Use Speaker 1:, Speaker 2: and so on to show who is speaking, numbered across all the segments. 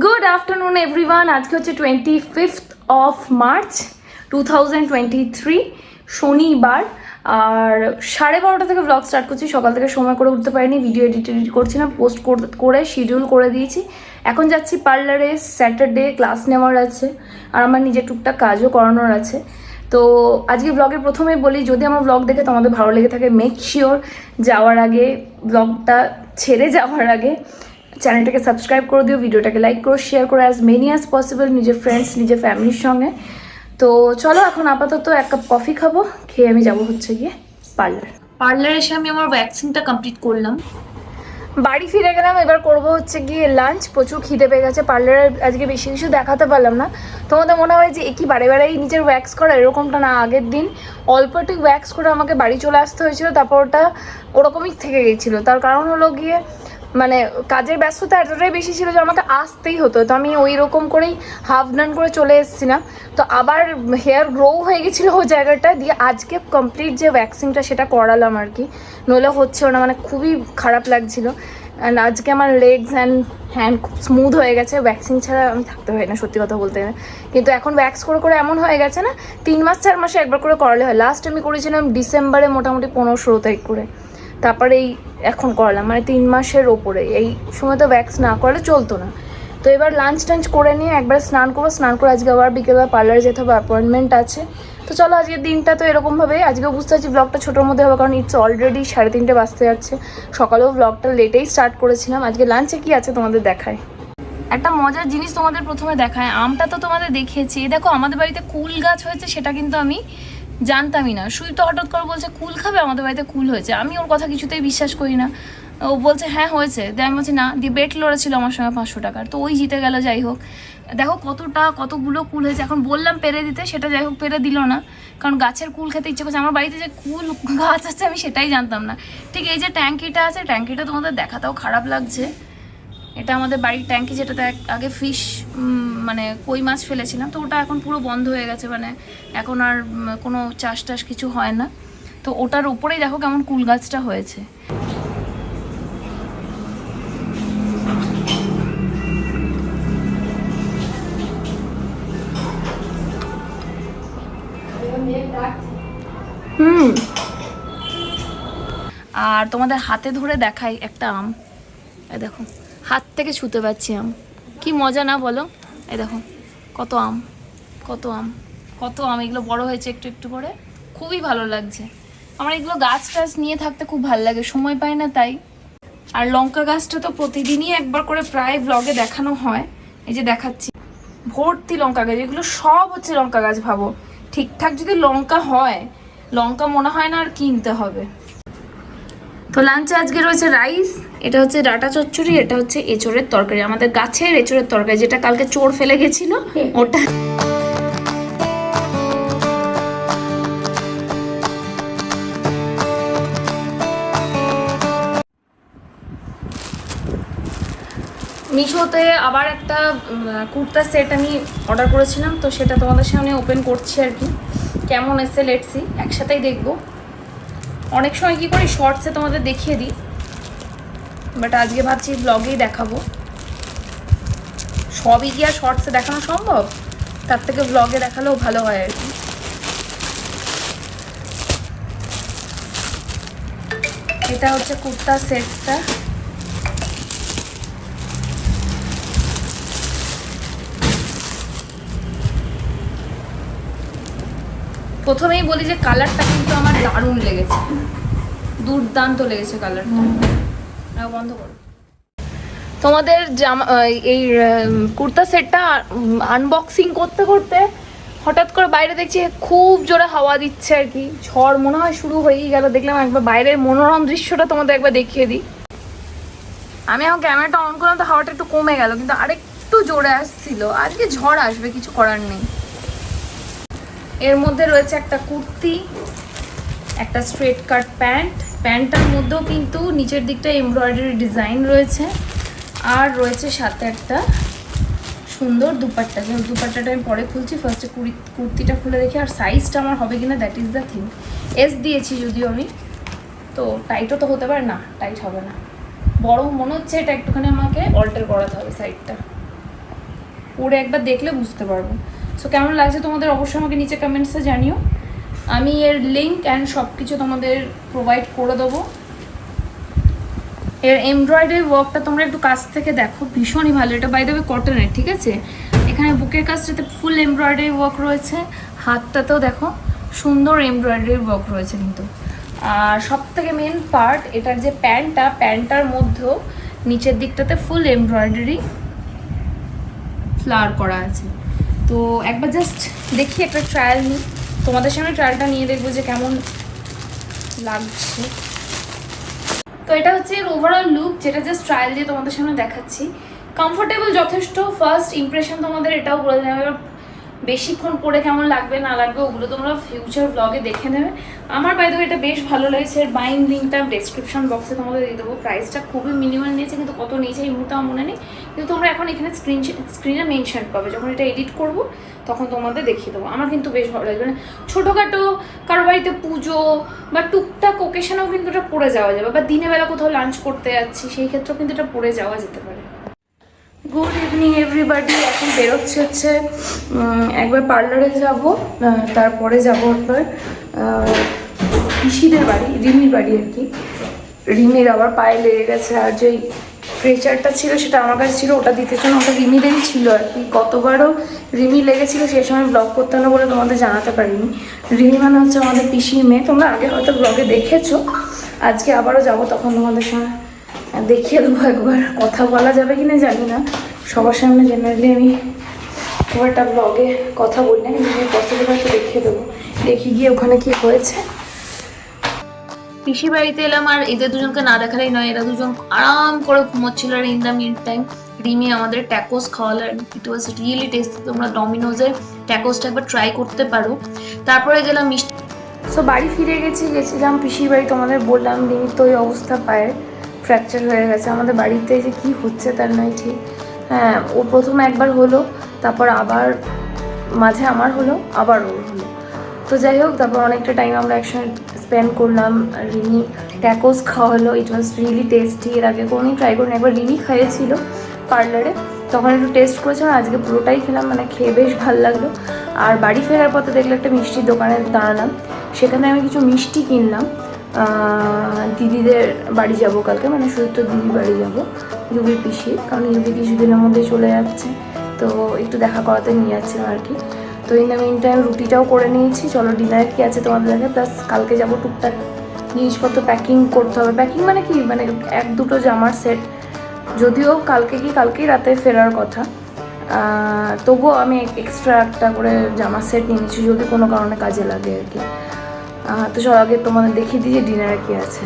Speaker 1: Good afternoon everyone. আজকে হচ্ছে 25th of March 2023 শনিবার। আর 12:30 থেকে ব্লগ স্টার্ট করছি। সকাল থেকে সময় করে উঠতে পারিনি, ভিডিও এডিট করছি না, পোস্ট করে শিডিউল করে দিয়েছি। এখন যাচ্ছি পার্লারে, স্যাটারডে ক্লাস নেওয়ার আছে আর আমার নিজের টুকটাক কাজও করানোর আছে। তো আজকে ব্লগের প্রথমে বলি, যদি আমার ব্লগ দেখে তোমাদের ভালো লেগে থাকে, মেক শিওর যাওয়ার আগে, ব্লগটা ছেড়ে যাওয়ার আগে চ্যানেলটাকে সাবস্ক্রাইব করে দিও, ভিডিওটাকে লাইক করো, শেয়ার করো অ্যাজ মেনি অ্যাজ পসিবল নিজের ফ্রেন্ডস, নিজের ফ্যামিলির সঙ্গে। তো চলো এখন আপাতত এক কাপ কফি খাবো, খেয়ে আমি যাবো হচ্ছে গিয়ে পার্লারে এসে আমি আমার ভ্যাকসিনটা কমপ্লিট করলাম, বাড়ি ফিরে গেলাম। এবার করবো হচ্ছে গিয়ে লাঞ্চ। প্রচুর খিদে পেয়ে গেছে। পার্লারে আজকে বেশি কিছু দেখাতে পারলাম না। তোমাদের মনে হয় যে একই বারে বারেই নিজের ওয়্যাক্স করা, এরকমটা না। আগের দিন অল্প একটু ওয়্যাক্স করে আমাকে বাড়ি চলে আসতে হয়েছিল, তারপর ওটা ওরকমই থেকে গেছিলো। তার কারণ হলো গিয়ে মানে কাজের ব্যস্ততা এতটাই বেশি ছিল যে আমাকে আসতেই হতো। তো আমি ওই রকম করেই হাফ ডান করে চলে এসেছিলাম। তো আবার হেয়ার গ্রো হয়ে গেছিলো ওই জায়গাটা দিয়ে। আজকে কমপ্লিট যে ভ্যাকসিনটা সেটা করালাম আর কি, নইলে হচ্ছে না, মানে খুবই খারাপ লাগছিলো। অ্যান্ড আজকে আমার লেগস অ্যান্ড হ্যান্ড খুব স্মুথ হয়ে গেছে। ভ্যাকসিন ছাড়া আমি থাকতে হয় না, সত্যি কথা বলতে গেলে। কিন্তু এখন ভ্যাক্স করে করে এমন হয়ে গেছে না, 3 মাস 4 মাসে একবার করে করালে হয়। লাস্ট আমি করেছিলাম ডিসেম্বরে, মোটামুটি 15-16 তারিখ করে। তারপরে এই এখন করালাম, মানে 3 মাসের ওপরে। এই সময় তো ভ্যাক্স না করলে চলতো না। তো এবার লাঞ্চ টাঞ্চ করে নিয়ে একবার স্নান করবো। স্নান করে আজকে আবার বিকেলবেলা পার্লারে যেতে হবে, অ্যাপয়েন্টমেন্ট আছে। তো চলো আজকের দিনটা তো এরকমভাবে। আজকেও বুঝতে পারছি ব্লগটা ছোটোর মধ্যে হবে, কারণ ইটস অলরেডি 3:30 বাজতে যাচ্ছে। সকালেও ব্লগটা লেটেই স্টার্ট করেছিলাম। আজকে লাঞ্চে কি আছে তোমাদের দেখায়। একটা মজার জিনিস তোমাদের প্রথমে দেখায়। আমটা তো তোমাদের দেখিয়েছি। দেখো আমাদের বাড়িতে কুল গাছ হয়েছে, সেটা কিন্তু আমি জানতামই না। শুধু তো হঠাৎ করে বলছে কুল খাবে, আমাদের বাড়িতে কুল হয়েছে। আমি ওর কথা কিছুতেই বিশ্বাস করি না। ও বলছে হ্যাঁ হয়েছে, দিয়ে আমি বলছি না, দিয়ে বেট লড়েছিল আমার সঙ্গে 500 টাকার। তো ওই জিতে গেল। যাই হোক, দেখো কতগুলো কুল হয়েছে। এখন বললাম পেরে দিতে, সেটা যাই হোক পেরে দিল না, কারণ গাছের কুল খেতে ইচ্ছে করছে। আমার বাড়িতে যে কুল গাছ আছে আমি সেটাই জানতাম না। ঠিক এই যে ট্যাঙ্কিটা আছে, ট্যাঙ্কিটা তোমাদের দেখাতেও খারাপ লাগছে। এটা আমাদের বাড়ির ট্যাঙ্কি, যেটাতে আগে ফিশ মানে কই মাছ ফেলেছিলাম। তো ওটা এখন পুরো বন্ধ হয়ে গেছে, মানে এখন আর কোনো চাষ টাস কিছু হয় না। তো ওটার উপরেই দেখো কেমন কুল গাছটা হয়েছে। আর তোমাদের হাতে ধরে দেখাই একটা আম। এই দেখো, হাত থেকে ছুতে পারছি আম। কি মজা না বলো? এই দেখো কত আম, কত আম, কত আম। এগুলো বড় হয়েছে একটু একটু করে, খুবই ভালো লাগছে আমার। এগুলো গাছ টাছ নিয়ে থাকতে খুব ভালো লাগে, সময় পাই না তাই। আর লঙ্কা গাছটা তো প্রতিদিনই একবার করে প্রায় ব্লগে দেখানো হয়। এই যে দেখাচ্ছি, ভর্তি লঙ্কা গাছ। এগুলো সব হচ্ছে লঙ্কা গাছ। ভাবো ঠিকঠাক যদি লঙ্কা হয়, লঙ্কা মনে হয় না আর কিনতে হবে। তো লাঞ্চে আজকে রয়েছে রাইস, এটা হচ্ছে ডাটা চচ্চড়ি, এটা হচ্ছে এঁচড়ের তরকারি, আমাদের গাছের এঁচড়ের তরকারি, যেটা কালকে চোর ফেলে গেছিল ওটা। মিশোতে আবার একটা কুর্তা সেট আমি অর্ডার করেছিলাম, তো সেটা তোমাদের সামনে ওপেন করছি আর কি। কেমন এসে লেটসি, একসাথেই দেখবো। অনেক সময় কি করি শর্টসে তোমাদের দেখিয়ে দিই, বাট আজকে ভাবছি ব্লগেই দেখাবো। সবই কি আর শর্টসে দেখানো সম্ভব? তার থেকে ব্লগে দেখালেও ভালো হয় আর কি। এটা হচ্ছে কুর্তা সেটটা। প্রথমেই বলি যে কালারটা কিন্তু আমার দারুণ লেগেছে, দুর্দান্ত লেগেছে কালারটা। বন্ধ করো। তোমাদের জামা এই কুর্তা সেটটা আনবক্সিং করতে করতে হঠাৎ করে বাইরে দেখছি খুব জোরে হাওয়া দিচ্ছে আর কি। ঝড় মনে হয় শুরু হয়েই গেল। দেখলাম একবার বাইরের মনোরম দৃশ্যটা তোমাদের একবার দেখিয়ে দিই। আমি এখন ক্যামেরাটা অন করলাম তো হাওয়াটা একটু কমে গেল, কিন্তু আরেকটু জোরে আসছিল। আজকে ঝড় আসবে, কিছু করার নেই। এর মধ্যে রয়েছে একটা কুর্তি, একটা স্ট্রেট কাট প্যান্ট। প্যান্টটার মধ্যেও কিন্তু নিচের দিকটা এমব্রয়ডারি ডিজাইন রয়েছে, আর রয়েছে সাথে একটা সুন্দর দুপাট্টা। যে দুপাট্টাটা আমি পরে খুলছি, ফার্স্টে কুর্তিটা খুলে দেখি। আর সাইজটা আমার হবে কিনা, that is the thing. S দিয়েছি যদিও আমি, তো টাইটও তো হতে পারে না, টাইট হবে না। বড় মনে হচ্ছে, এটা একটুখানি আমাকে অল্টার করাতে হবে সাইডটা। পরে একবার দেখলে বুঝতে পারবো। সো কেমন লাগছে তোমাদের অবশ্যই আমাকে নিচে কমেন্টসে জানিও। আমি এর লিঙ্ক অ্যান্ড সব কিছু তোমাদের প্রোভাইড করে দেবো। এর এমব্রয়ডারি ওয়ার্কটা তোমরা একটু কাছ থেকে দেখো, ভীষণই ভালো। এটা বাই দ্য ওয়ে কটনের, ঠিক আছে। এখানে বুকের কাছটাতে ফুল এমব্রয়ডারি ওয়ার্ক রয়েছে, হাতটাতেও দেখো সুন্দর এমব্রয়ডারি ওয়ার্ক রয়েছে কিন্তু। আর সব থেকে মেন পার্ট, এটার যে প্যান্টটার মধ্যেও নিচের দিকটাতে ফুল এমব্রয়ডারি ফ্লাওয়ার করা আছে। তো একবার জাস্ট দেখি, একটা ট্রায়াল নিই, তোমাদের সামনে ট্রায়ালটা নিয়ে দেখবো যে কেমন লাগছে। তো এটা হচ্ছে এর ওভারঅল লুক, যেটা জাস্ট ট্রায়াল দিয়ে তোমাদের সামনে দেখাচ্ছি। কমফোর্টেবল যথেষ্ট, ফার্স্ট ইমপ্রেশন তোমাদের এটাও বলে দেবে। বেশিক্ষণ পরে কেমন লাগবে না লাগবে ওগুলো তোমরা ফিউচার ব্লগে দেখে নেবে। আমার বাই দ্য ওয়ে এটা বেশ ভালো লেগেছে। এর বাইং লিঙ্কটা ডেসক্রিপশন বক্সে তোমাদের দিয়ে দেবো। প্রাইসটা খুবই মিনিমাল নিয়েছে, কিন্তু কত নিয়েছে এই মুহূর্তে আমার মনে নেই। কিন্তু তোমরা এখন এখানে স্ক্রিনে মেনশন পাবে, যখন এটা এডিট করবো তখন তোমাদের দেখিয়ে দেবো। আমার কিন্তু বেশ ভালো লাগবে, মানে ছোটোখাটো কারো বাড়িতে পুজো বা টুকটাক ওকেশনেও কিন্তু এটা পরে যাওয়া যাবে, বা দিনের বেলা কোথাও লাঞ্চ করতে যাচ্ছি সেই ক্ষেত্রেও কিন্তু এটা পরে যাওয়া যেতে পারে। Good evening everybody. এখন বেরোচ্ছে হচ্ছে, একবার পার্লারে যাব, তারপরে যাব একবার পিসিদের বাড়ি, রিমির বাড়ি আর কি। রিমির আবার পায়ে লেগে গেছে, আর যেই প্রেচারটা ছিল সেটা আমার কাছে ছিল, ওটা দিতে জন্য ওটা রিমিদেরই ছিল আর কি। গতবারও রিমি লেগেছিল, সেই সময় ব্লগ করতে হলো বলে তোমাদের জানাতে পারিনি। রিমি মানে হচ্ছে আমাদের পিসির মেয়ে, তোমরা আগে হয়তো ব্লগে দেখেছো। আজকে আবারও যাব, তখন তোমাদের সঙ্গে দেখিয়ে দেবো একবার। কথা বলা যাবে কিনা জানি না, সবার সামনে জেনারেলি আমি খুব একটা ব্লগে কথা বলি না, কিন্তু পসিবল হয়তো দেখিয়ে দেবো। দেখি গিয়ে ওখানে কি হয়েছে। পিসি বাড়িতে এলাম, আর এদের দুজনকে না দেখালেই নয়, এরা দুজন আরাম করে ঘুমোচ্ছিল। আর in the mean time Rimi আমাদের ট্যাকোস খাওয়ালেন, ইট ওয়াজ রিয়েলি টেস্টি। তোমরা ডমিনোজের ট্যাকোসটা একবার ট্রাই করতে পারো। তারপরে গেলাম মিষ্টি। সো বাড়ি ফিরে গেছিলাম পিসির বাড়ি। তোমাদের বললাম রিমির তো ওই অবস্থা, পায়ে ফ্র্যাকচার হয়ে গেছে। আমাদের বাড়িতে যে কি হচ্ছে তার নয় ঠিক। হ্যাঁ, ও প্রথমে একবার হলো, তারপর আবার মাঝে আমার হলো, আবার ওর হলো। তো যাই হোক, তারপর অনেকটা টাইম আমরা একসঙ্গে স্পেন্ড করলাম। রিমি ট্যাকোস খাওয়া হলো, ইট ওয়াজ রিয়েলি টেস্টি। এর আগে কোনোদিন ট্রাই করিনি, একবার রিমি খাইয়েছিল পার্লারে, তখন একটু টেস্ট করেছিলাম। আজকে পুরোটাই খেলাম, মানে খেয়ে বেশ ভালো লাগলো। আর বাড়ি ফেরার পথে দেখলে একটা মিষ্টির দোকানে দাঁড়ালাম, সেখানে আমি কিছু মিষ্টি কিনলাম। দিদিদের বাড়ি যাব কালকে, মানে শুধু তো দিদির বাড়ি যাব, ইউবি পিসি, কারণ ইউবি কিছুদিনের মধ্যে চলে যাচ্ছে, তো একটু দেখা করাতে নিয়ে যাচ্ছিলাম আর কি। তো ইন দ্য মিন টাইম রুটিটাও করে নিয়েছি। চলো ডিনারে কী আছে তোমাদের দেখে, প্লাস কালকে যাব টুকটাক জিনিসপত্র প্যাকিং করতে হবে। প্যাকিং মানে কি, মানে এক দুটো জামার সেট, যদিও কালকেই রাতে ফেরার কথা, তবুও আমি এক্সট্রা একটা করে জামার সেট নিয়ে নিচ্ছি, যদি কোনো কারণে কাজে লাগে আর কি। তো সব আগে তোমাদের দেখিয়ে দিই যে ডিনারে কী আছে।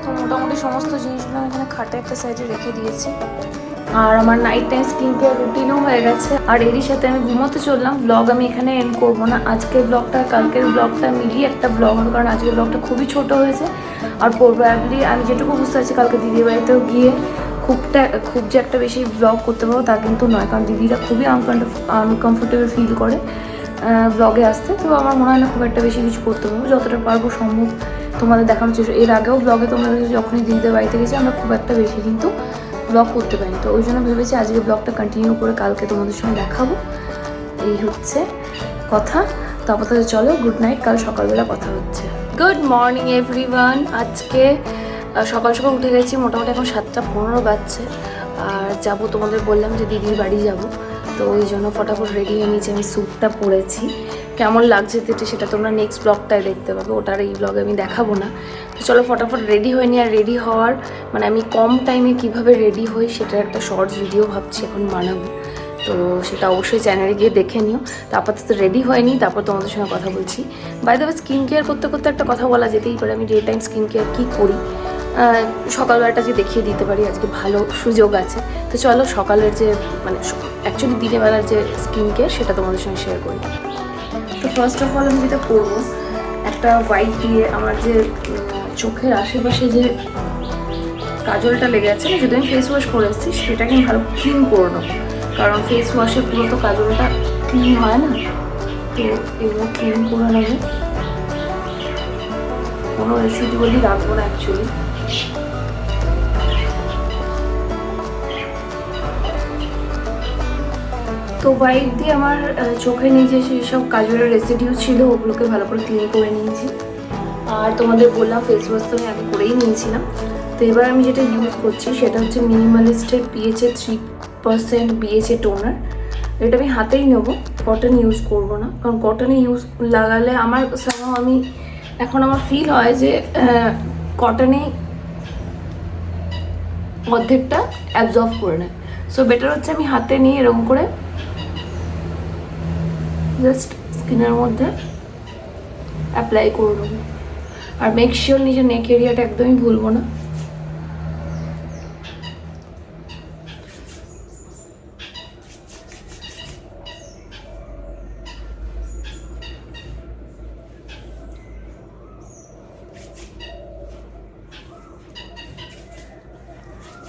Speaker 1: তো মোটামুটি সমস্ত জিনিসগুলো এখানে খাটে একটা সাইডে রেখে দিয়েছি। আর আমার নাইট টাইম স্কিন কেয়ার রুটিনও হয়ে গেছে, আর এরই সাথে আমি ঘুমোতে চললাম। ব্লগ আমি এখানে এন্ড করবো না, আজকের ব্লগটা কালকের ব্লগটা মিলিয়ে একটা ব্লগ হবে, কারণ আজকের ব্লগটা খুবই ছোট হয়েছে। আর প্রবাবলি আমি যেটুকু বুঝতে পারছি, কালকে দিদির বাড়িতেও গিয়ে খুব যে একটা বেশি ব্লগ করতে পারবো তা কিন্তু নয়, কারণ দিদিরা খুবই আনকমফোর্টেবল ফিল করে ব্লগে আসতে। তো আমার মনে হয় না খুব একটা বেশি কিছু করতে পারবো, যতটা পারবো সম্ভব তোমাদের দেখানোর চেষ্টা। এর আগেও ব্লগে তোমরা যখনই দিদিদের বাড়িতে গেছি, আমরা খুব একটা বেশি কিন্তু ব্লগ করতে পারিনি। তো ওই জন্য ভেবেছি আজকে ব্লগটা কন্টিনিউ করে কালকে তোমাদের সঙ্গে দেখাবো। এই হচ্ছে কথা। তো আপাতত চলো, গুড নাইট, কাল সকালবেলা কথা হচ্ছে। Good morning everyone. আজকে সকাল সকাল উঠে গেছি, মোটামুটি এখন 7:15 বাজছে। আর যাব, তোমাদের বললাম যে দিদির বাড়ি যাব, তো ওই জন্য ফটাফট রেডি হয়ে নিয়েছি। আমি স্যুটটা পরেছি, কেমন লাগছে সেটা তোমরা নেক্সট ব্লগটায় দেখতে পাবে, ওটার এই ব্লগে আমি দেখাবো না। তো চলো ফটাফট রেডি হয়ে নিই। আর রেডি হওয়ার মানে আমি কম টাইমে কিভাবে রেডি হই সেটার একটা শর্টস ভিডিও ভাবছি এখন বানাবো, তো সেটা অবশ্যই চ্যানেলে গিয়ে দেখে নিও। তো আপাতত রেডি হয়নি, তারপর তোমাদের সঙ্গে কথা বলছি। By the way, skin care করতে করতে একটা কথা বলা যেতেই পারে, আমি ডে টাইম স্কিন কেয়ার কী করি সকালবেলাটা যে দেখিয়ে দিতে পারি, আজকে ভালো সুযোগ আছে। তো চলো সকালের যে মানে অ্যাকচুয়ালি দিনের বেলার যে স্কিন কেয়ার সেটা তোমাদের সঙ্গে শেয়ার করি। তো ফার্স্ট অফ অল আমি যেটা করবো, একটা হোয়াইট দিয়ে আমার যে চোখের আশেপাশে যে কাজলটা লেগে আছে, যদি আমি ফেস ওয়াশ করে এসেছি সেটাকে আমি ভালো ক্লিন করে নেবো, কারণ ফেস ওয়াশে পুরো তো কাজলটা ক্লিন হয় না। তো এগুলো ক্লিন করে নেবে, কোনো রেসিডুয়ালি রাখবো না অ্যাকচুয়ালি। তো ওয়াইপ দিয়ে আমার চোখে নিচে সেসব কাজলের রেসিডিউ ছিল ওগুলোকে ভালো করে ক্লিন করে নিয়েছি। আর তোমাদের বললাম ফেস ওয়াশ তো আমি আগে করেই নিয়েছিলাম। তো এবার আমি যেটা ইউজ করছি সেটা হচ্ছে মিনিমালিস্টের পিএচএ 3% বিএচএ টোনার। এটা আমি হাতেই নেবো, কটন ইউজ করব না, কারণ কটনে ইউজ লাগালে আমার আমার ফিল হয় যে কটনে অর্ধেকটা অ্যাবজর্ব করে নেয়। সো বেটার হচ্ছে আমি হাতে নিয়ে এরকম করে জাস্ট স্কিনের মধ্যে অ্যাপ্লাই করে নেবো। আর মেক শিওর নিজের নেক এরিয়াটা একদমই ভুলবো না।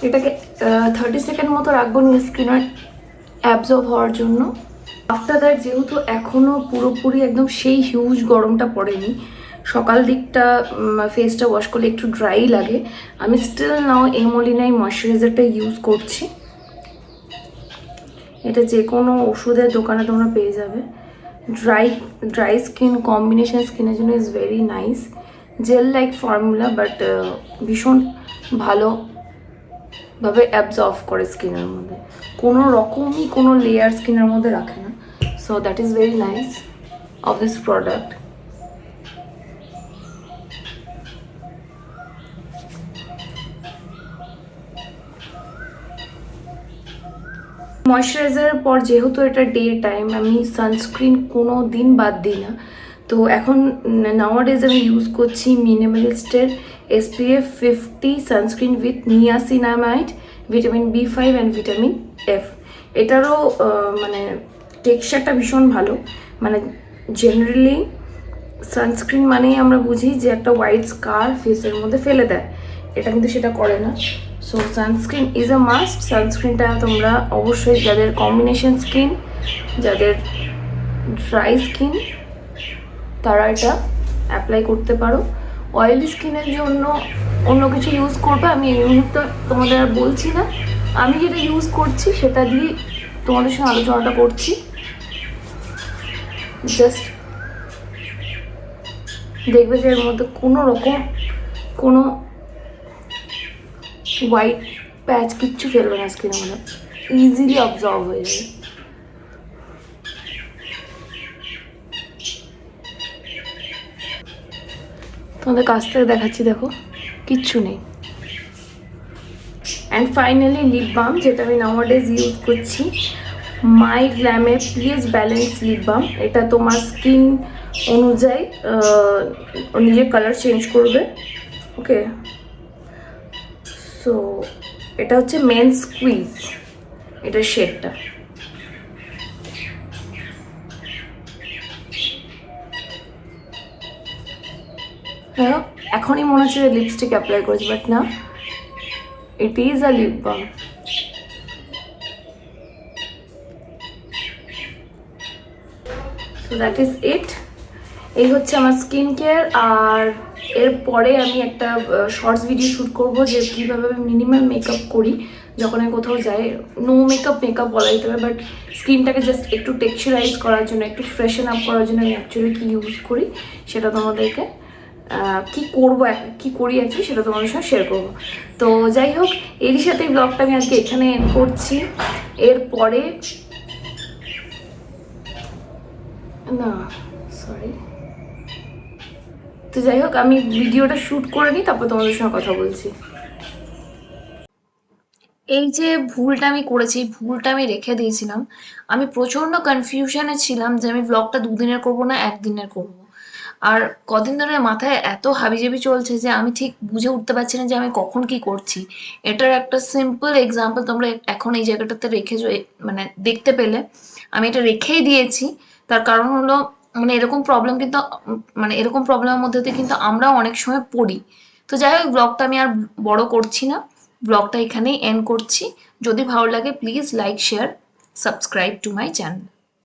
Speaker 1: এটাকে 30 সেকেন্ড মতো রাখবো নিয়ে স্কিনের অ্যাবজর্ব হওয়ার জন্য। আফটার দ্যাট যেহেতু এখনও পুরোপুরি একদম সেই হিউজ গরমটা পড়েনি, সকাল দিকটা ফেসটা ওয়াশ করলে একটু ড্রাই লাগে, আমি স্টিল নাও এমোলিনাই ময়শ্চারাইজারটা ইউজ করছি। এটা যে কোনো ওষুধের দোকানে তোমরা পেয়ে যাবে। ড্রাই স্কিন কম্বিনেশন স্কিনের জন্য is very nice, gel like formula, but ভীষণ ভালোভাবে অ্যাবজর্ব করে স্কিনের মধ্যে, কোনো রকমই কোনো লেয়ার স্কিনের মধ্যে রাখে না। So that is very nice of this product. ময়শ্চারাইজারের পর যেহেতু এটা ডে টাইম, আমি সানস্ক্রিন কোনো দিন বাদ দিই না। তো এখন নাওয়াডেজ আমি ইউজ করছি মিনিমালিস্টের SPF 50 sunscreen with niacinamide, vitamin B5 and vitamin F। এটারও মানে টেক্সচারটা ভীষণ ভালো। মানে জেনারেলি সানস্ক্রিন মানেই আমরা বুঝি যে একটা হোয়াইট স্কার ফেসের মধ্যে ফেলে দেয়, এটা কিন্তু সেটা করে না। So sunscreen is a must. সানস্ক্রিনটা তোমরা অবশ্যই যাদের কম্বিনেশন স্কিন, যাদের ড্রাই স্কিন, তারা এটা অ্যাপ্লাই করতে পারো। অয়েলি স্কিনের জন্য অন্য কিছু ইউজ করবে, আমি এই মুহূর্তে তোমাদের আর বলছি না। আমি যেটা ইউজ করছি সেটা দিয়ে তোমাদের সঙ্গে আলোচনাটা করছি। জাস্ট দেখবে যে এর মধ্যে কোনো হোয়াইট প্যাচ কিচ্ছু ফেলবে না স্কিনের মধ্যে, ইজিলি অবজর্ভ হয়ে যাবে। তোমাদের কাছ থেকে দেখাচ্ছি, দেখো কিচ্ছু নেই। অ্যান্ড ফাইনালি লিপ বাম, যেটা আমি নাওয়াডেজ ইউজ করছি, মাই গ্ল্যামের পিএইচ ব্যালেন্স লিপ বাম। এটা তোমার স্কিন অনুযায়ী নিজের কালার চেঞ্জ করবে। ওকে, সো এটা হচ্ছে মেন স্কুইজ, এটার শেডটা। হ্যাঁ, এখনই মনে হচ্ছে যে লিপস্টিক অ্যাপ্লাই করেছি, বাট না, it is a lip balm. So that is it. এই হচ্ছে আমার স্কিন কেয়ার। আর এরপরে আমি একটা শর্টস ভিডিও শ্যুট করবো যে কীভাবে আমি মিনিমাল মেকআপ করি যখন আমি কোথাও যাই। নো মেকআপ বলা যেতে পারে, বাট স্কিনটাকে জাস্ট একটু টেক্সচারাইজ করার জন্য, একটু ফ্রেশন আপ করার জন্য আমি অ্যাকচুয়ালি কী ইউজ করি সেটা তোমাদেরকে কী করি অ্যাকচুয়ালি সেটা তোমাদের সঙ্গে শেয়ার করবো। তো যাই হোক, এরই সাথে এই ব্লগটা আমি আজকে এখানে এন্ড করছি। এরপরে তো যাই হোক, আমি ভিডিওটা শ্যুট করে নিই, তারপর তোমাদের সঙ্গে কথা বলছি। এই যে ভুলটা আমি করেছি, ভুলটা আমি রেখে দিয়েছিলাম। আমি প্রচণ্ড কনফিউশনে ছিলাম যে আমি ব্লগটা 2 দিনের করবো না 1 দিনের করবো। আর কদিন ধরে মাথায় এত হাবিজাবি চলছে যে আমি ঠিক বুঝে উঠতে পারছি না যে আমি কখন কি করছি। এটার একটা সিম্পল এক্সাম্পল তোমরা এখন এই জায়গাটাতে রেখেছো, মানে দেখতে পেলে। আমি এটা রেখেই দিয়েছি, তার কারণ হলো এরকম প্রবলেমের মধ্যে দিয়ে কিন্তু আমরাও অনেক সময় পড়ি। তো যাই হোক, ব্লগটা আমি আর বড় করছি না, ব্লগটা এখানেই এন্ড করছি। যদি ভালো লাগে please like, share, subscribe to my channel.